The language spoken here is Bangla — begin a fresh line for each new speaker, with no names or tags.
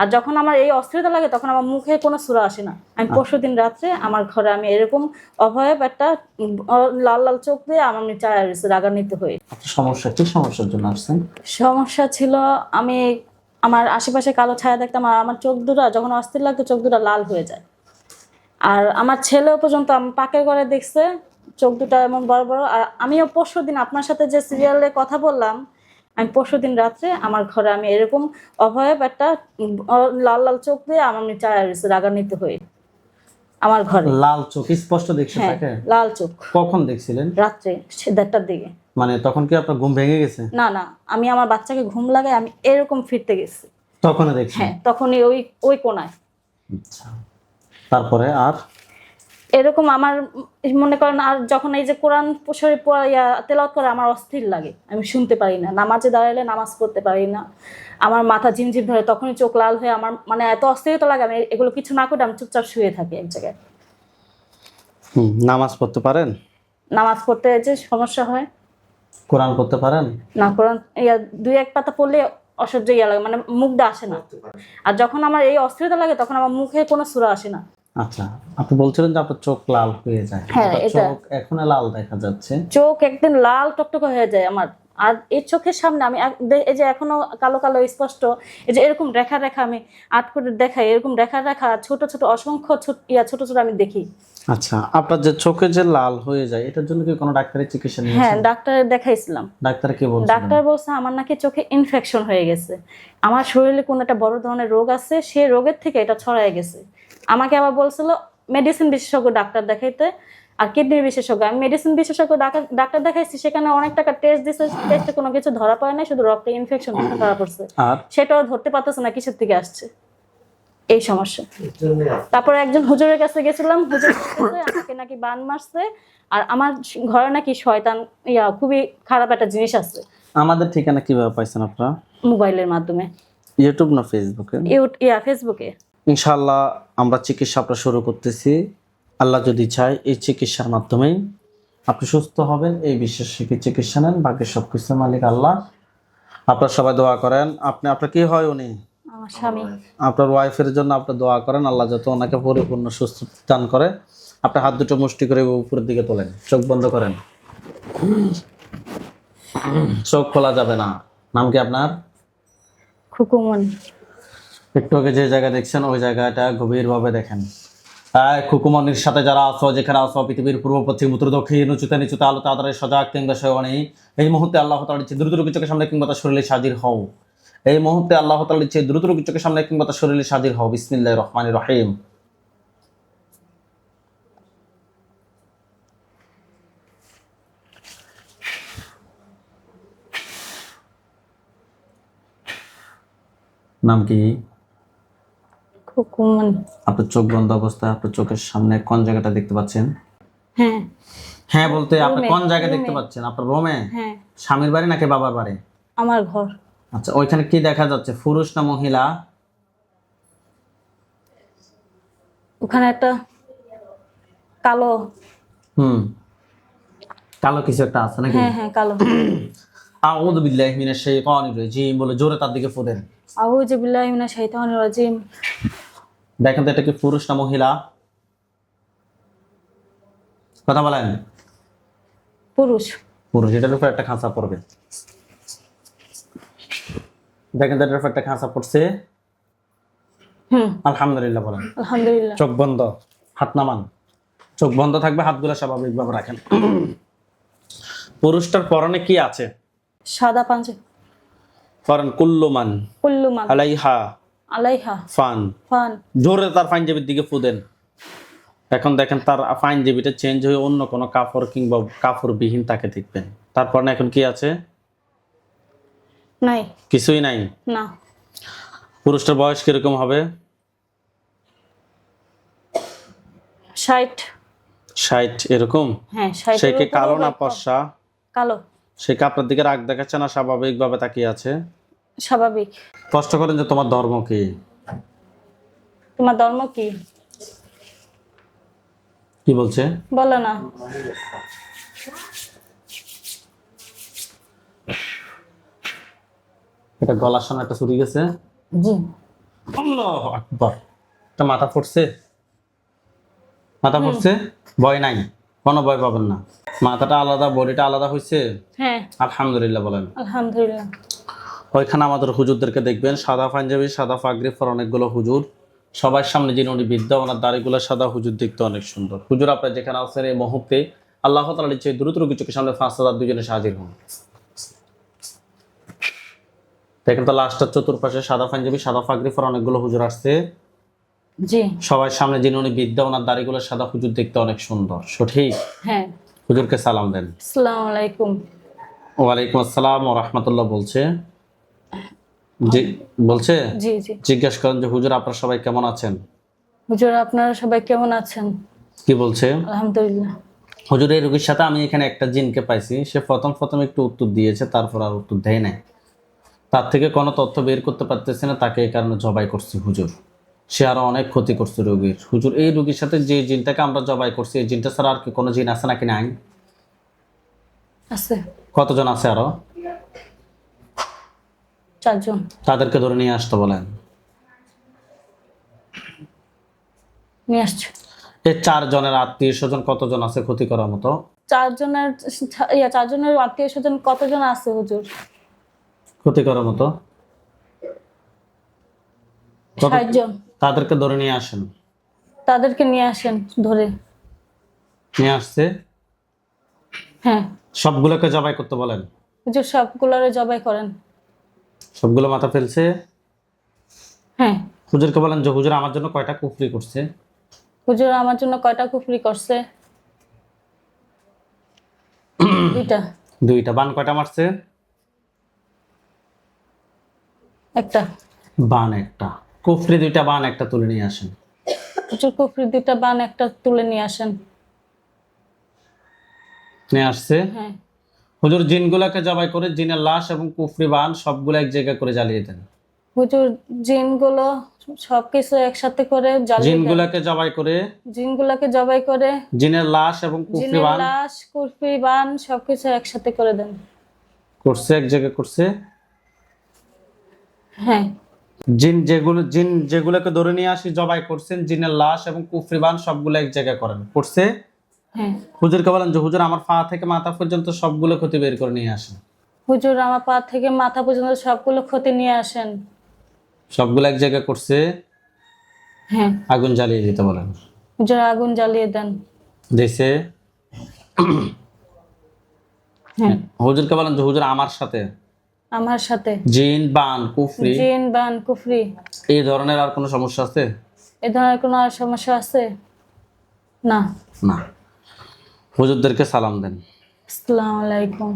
আর যখন আমার এই অস্থিরতা লাগে তখন আমার মুখে কোনো সুরা আসে না। আমি পরশুদিন রাত্রে আমার ঘরে আমি এরকম অভয়ব একটা লাল লাল চোখ দিয়ে আমার চায় রাগান্বিত হয়ে।
সমস্যা কি সমস্যার জন্য আসছেন?
সমস্যা ছিল আমি আমার আশেপাশে কালো ছায়া দেখতাম, আর আমার চোখ দুটা যখন অস্থির লাগতো চোখ দুটা লাল হয়ে যায়। আর আমার ছেলেও পর্যন্ত আমি পাকের ঘরে দেখছে চোখ দুটা এমন বড় বড়। আর আমিও পরশুদিন আপনার সাথে যে সিরিয়ালে কথা বললাম, আমি পরশুদিন রাত্রে আমার ঘরে আমি এরকম অভয়ব একটা লাল লাল চোখ দিয়ে আমার চায় রাগান্বিত হয়ে আমার ঘরে।
লাল চোখ স্পষ্ট দেখছেন
হ্যাঁ,
তাকে?
লাল চোখ।
কখন দেখছিলেন?
রাত্রে 1:30টার দিকে।
মানে তখন কি আপনার ঘুম ভেঙে গেছে?
না না, আমি আমার বাচ্চাকে ঘুম লাগাই আমি এরকম ফিরতে গেছি।
তখনই দেখছেন?
হ্যাঁ, তখনই ওই ওই কোনায়।
আচ্ছা, তারপরে আর
এরকম আমার মনে করেন, আর যখন এই যে কোরআন শরীফ তেলাওয়াত করে আমার অস্থির লাগে, আমি শুনতে পারি না, নামাজে দাঁড়ালে নামাজ পড়তে পারি না, আমার মাথা ঝিমঝিম ধরে, তখনই চোখ লাল হয়ে আমার মানে এত অস্থিরতা লাগে, আমি এগুলো কিছু না করে আমি চুপচাপ শুয়ে থাকি এক জায়গায়।
নামাজ পড়তে পারেন?
নামাজ পড়তে যে সমস্যা হয়।
কোরআন পড়তে পারেন?
না, কোরআন দুই এক পাতা পড়লে অসহ্য লাগে, মানে মুখটা আসে না। আর যখন আমার এই অস্থিরতা লাগে তখন আমার মুখে কোনো সুরা আসে না।
আচ্ছা, আপনি বলছিলেন যে আপনার চোখ লাল হয়ে যায়।
হ্যাঁ, এটা
চোখ এখনো লাল দেখা যাচ্ছে?
চোখ একদিন লাল টকটকে হয়ে যায় আমার। আর এই চোখের সামনে আমি এই যে এখনো কালো কালো স্পষ্ট, এই যে এরকম রেখা রেখা আমি আট করে দেখাই, এরকম রেখা রেখা ছোট ছোট অসংখ্য ছোট ছোট আমি দেখি।
আচ্ছা, আপনার যে চোখে যে লাল হয়ে যায় এটার জন্য কি কোনো ডাক্তারের চিকিৎসা নিয়েছেন?
হ্যাঁ, ডাক্তার দেখাইছিলাম।
ডাক্তার কি বলছে?
ডাক্তার বলছে আমার নাকি চোখে ইনফেকশন হয়ে গেছে, আমার শরীরে কোনো একটা বড় ধরনের রোগ আছে, সেই রোগের থেকে এটা ছড়ায় গেছে। আমাকে আবার বলছিল মেডিসিন বিশেষজ্ঞ ডাক্তার দেখাইতে, আর কিডনির বিশেষজ্ঞ। আমি মেডিসিন বিশেষজ্ঞ ডাক্তার দেখাইছি, সেখানে অনেক টাকা টেস্ট দিছে, টেস্টে কোনো কিছু ধরা পড়ে নাই, শুধু রক্তে ইনফেকশন ধরা পড়ছে।
আর
সেটাও ধরতে পারতেছে না কিসের থেকে আসছে, এই সমস্যা। তারপরে একজন হুজুরের কাছে গেছিলাম, হুজুর বলতেছে আমাকে নাকি বান মারছে, আর আমার ঘরে নাকি শয়তান খুবই খারাপ একটা জিনিস আছে।
আমাদের ঠিকানা কিভাবে পাইছেন আপনারা?
মোবাইলের মাধ্যমে।
ইউটিউব না ফেসবুকে?
ফেসবুকে।
ইনশাআল্লাহ আমরা চিকিৎসা আপনারা শুরু করতেছি। আল্লাহ যদি চায় এই চিকিৎসার মাধ্যমেই আপনি সুস্থ হবেন, এই বিশ্বাস রেখে চিকিৎসা নেন। বাকি সব কিছুর মালিক আল্লাহ। আপনারা সবাই দোয়া করেন। আপনার কি হয় উনি?
আমার স্বামী।
আপনার ওয়াইফের জন্য আপনি দোয়া করেন, আল্লাহ যত ওনাকে পরিপূর্ণ সুস্থ দান করে। আপনি হাত দুটো মুষ্টি করে উপরের দিকে তোলেন, চোখ বন্ধ করেন, চোখ খোলা যাবে না। নাম কি আপনার?
খুকুমনি।
একটু আগে যে জায়গা দেখছেন ওই জায়গাটা গভীরভাবে দেখেন। খুকুমনির সাথে যারা আছো, যেখানে আছো, পৃথিবীর পূর্ব পশ্চিম উত্তর দক্ষিণ উঁচুতে নিচুতে আলোতে আধারে সজাগ কিংবা সয়নে, এই মুহূর্তে আল্লাহ তাআলা দিচ্ছে দ্রুত রোগী চোখের সামনে কিংবা তার শরীরে হাজির হও। এই মুহূর্তে আল্লাহ তাআলা দিচ্ছে দ্রুত রোগী চোখের সামনে কিংবা তার শরীরে হাজির হও। বিসমিল্লাহির রহমানির রহিম। নাম কি?
খুকুমনি।
আপনার চোখ বন্ধ অবস্থায় আপনার চোখের সামনে কোন জায়গাটা দেখতে পাচ্ছেন?
হ্যাঁ।
হ্যাঁ বলতে আপনি
রুমে,
কোন জায়গা দেখতে
রুমে।
পাচ্ছেন? আপনার রুমে?
হ্যাঁ,
স্বামীর বাড়ি নাকি বাবার বাড়ি?
আমার ঘর।
আচ্ছা, ওইখানে কি দেখা যাচ্ছে, পুরুষ না মহিলা?
ওখানে একটা কালো।
কালো কিছু একটা আছে নাকি?
হ্যাঁ হ্যাঁ, কালো।
আউযু বিল্লাহি মিনাশ শাইতানির রাজিম বলে জোরে তার দিকে ফুদেন।
আউযু বিল্লাহি মিনাশ শাইতানির রাজিম।
দেখেন তো এটা কি পুরুষ না মহিলা? কথা বলেন।
পুরুষ।
পুরুষ। এটার উপর একটা খাঁচা পড়বে। দেখেন তো এটার উপর একটা খাঁচা পড়ছে। আলহামদুলিল্লাহ বলেন।
আলহামদুলিল্লাহ।
চোখ বন্ধ, হাত নামান। চোখ বন্ধ থাকবে, হাতগুলো স্বাভাবিকভাবে রাখেন। পুরুষটার পরনে কি আছে?
সাদা পাঞ্জাবি।
পরেন কুল্লুমান
কুল্লুমান
আলাইহা
আলাইহা
ফান।
ফান।
জোরে তার পাঞ্জাবির দিকে ফুদেন। এখন দেখেন তার পাঞ্জাবিটা চেঞ্জ হয়ে অন্য কোনো কাপড় কিংবা কাপড়বিহীন তাকে দেখবেন। তারপর না এখন কি আছে?
নাই।
কিছুই নাই।
না।
পুরুষটার বয়স কিরকম হবে?
60।
60 এরকম?
হ্যাঁ, 60।
সে কি কালো না ফর্সা?
কালো।
সে কি আপনার দিকে রাগ দেখাচ্ছে না স্বাভাবিকভাবে তাকিয়ে আছে?
স্বাভাবিক।
কষ্ট করেন যে তোমার ধর্ম কি?
তোমার ধর্ম কি?
কি বলছে?
বলো না।
এটা গলার সামনে একটা ছুরি গেছে।
জি।
আল্লাহু আকবার। তা মাথা পড়ছে, মাথা পড়ছে, ভয় নাই, কোনো ভয় পাবেন না। মাথাটা আলাদা, বডিটা আলাদা হয়েছে।
হ্যাঁ
আলহামদুলিল্লাহ বলেন।
আলহামদুলিল্লাহ।
ওইখানে আমাদের হুজুরদেরকে দেখবেন, সাদা পাঞ্জাবি, সাদা পাগড়ি পরা অনেকগুলো হুজুর, সবার সামনে যিনি উনি বিদ্যা, ওনার দাড়িগুলো সাদা, হুজুর দেখতে অনেক সুন্দর। হুজুর আপনার যেখানে আছেন এই মুহূর্তে আল্লাহ তাআলার ইচ্ছে দ্রুত রোগী চোখের সামনে 5,000 দুজনে হাজির হন। দেখেন তো লাস্টের চতুর্পাশে সাদা পাঞ্জাবি, সাদা পাগড়ি পরা অনেকগুলো হুজুর আসছে,
জি
সবার সামনে যিনি উনি বিদ্যা, ওনার দাড়িগুলো সাদা, হুজুর দেখতে অনেক সুন্দর। সঠিক?
হ্যাঁ।
হুজুরকে সালাম দেন।
আসসালামু আলাইকুম।
ওয়ালাইকুম আসসালাম ওয়া রাহমাতুল্লাহ বলছে। জি বলছে,
জি জি।
জিজ্ঞাসা করেন যে হুজুর আপনারা সবাই কেমন আছেন?
হুজুর আপনারা সবাই কেমন আছেন?
কি বলছে?
আলহামদুলিল্লাহ।
হুজুর এই রোগীর সাথে আমি এখানে একটা জিনকে পাইছি, সে প্রথম একটু উত্তর দিয়েছে, তারপর আর উত্তর দেয় নাই। তার থেকে কোনো তথ্য বের করতে পারতেছে না, তাকে এই কারণে জবাই করছি হুজুর। সে আরো অনেক ক্ষতি করছে রোগীর। হুজুর এই রোগীর সাথে যে জিনটাকে আমরা জবাই করছি, এই জিনটা ছাড়া আর কি কোনো জিন আছে নাকি নাই?
আছে
কতজন আছে আরো?
4 জন।
তাদেরকে ধরে নিয়ে আসতে বলেন।
নিয়ে আসছে।
এই 4 জনের আত্মীয় স্বজন কতজন আছে ক্ষতি করার মতো?
4 জনের 4 জনের আত্মীয় স্বজন কতজন আছে হুজুর?
ক্ষতি করার মতো
60 জন।
তাদেরকে ধরে নিয়ে আসেন।
তাদেরকে নিয়ে আসেন ধরে।
নিয়ে আসছে,
হ্যাঁ
সবগুলোকে জবাই করতে বলেন।
হুজুর সবগুলোরে জবাই করেন।
সবগুলো মাথা ফেলছে।
হ্যাঁ।
হুজুরকে বলেন যে হুজুর আমার জন্য কয়টা কুফরি করছে?
হুজুর আমার জন্য কয়টা কুফরি করছে? 2টা।
2টা। বান কয়টা মারছে?
একটা।
বান একটা। কুফরি 2টা, বান একটা তুলে নিয়ে আসেন।
হুজুর কুফরি 2টা, বান একটা তুলে নিয়ে আসেন।
নিয়ে আসছে।
হ্যাঁ।
হুজুর জিনগুলোকে জবাই করে জিনের লাশ এবং কুফরি বান সবগুলো এক জায়গায় করে জ্বালিয়ে দেন।
হুজুর জিনগুলো সবকিছু একসাথে করে জ্বালিয়ে দেন।
জিনগুলোকে জবাই করে,
জিনগুলোকে জবাই করে
জিনের লাশ এবং কুফরি
জিনের
বান
লাশ কুফরি বান সবকিছু একসাথে করে দেন।
করছে, এক জায়গায় করছে।
হ্যাঁ।
জিন যেগুলোকে ধরে নিয়ে আসি জবাই করছেন, জিনের লাশ এবং কুফরি বান সবগুলো এক জায়গায় করেন, করছে।
হ্যাঁ।
হুজুরকে বলেন যে হুজুর আমার পা থেকে মাথা পর্যন্ত সবগুলো ক্ষতি বের করে নিয়ে আসেন।
হুজুর আমার পা থেকে মাথা পর্যন্ত সবগুলো ক্ষতি নিয়ে আসেন।
সবগুলো এক জায়গায় করছে।
হ্যাঁ।
আগুন জ্বালিয়ে দিতে বলেন।
হুজুর আগুন জ্বালিয়ে দেন।
দিছে।
হ্যাঁ।
হুজুরকে বলেন যে হুজুর আমার সাথে
আমার সাথে
জিন বান কুফরি
জিন বান কুফরি
এই ধরনের আর কোনো সমস্যা আছে?
এ ধরনের কোনো আর সমস্যা আছে? না।
না। হুজুরদেরকে সালাম দেন।
আসসালামু আলাইকুম।